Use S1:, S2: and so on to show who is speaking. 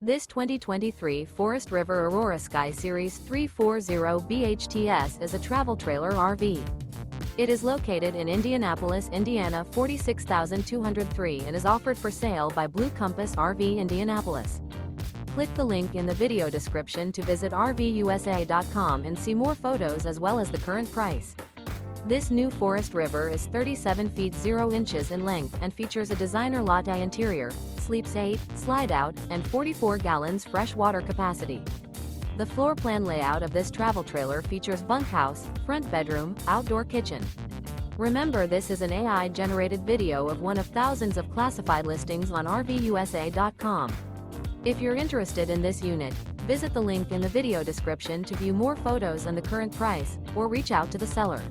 S1: This 2023 Forest River Aurora Sky Series 340 BHTS is a travel trailer RV. It is located in Indianapolis, Indiana 46203 and is offered for sale by Blue Compass RV Indianapolis. Click the link in the video description to visit RVUSA.com and see more photos as well as the current price. This new Forest River is 37 feet 0 inches in length and features a designer latte interior, sleeps 8, slide-out, and 44 gallons fresh water capacity. The floor plan layout of this travel trailer features bunkhouse, front bedroom, outdoor kitchen. Remember, this is an AI-generated video of one of thousands of classified listings on RVUSA.com. If you're interested in this unit, visit the link in the video description to view more photos and the current price, or reach out to the seller.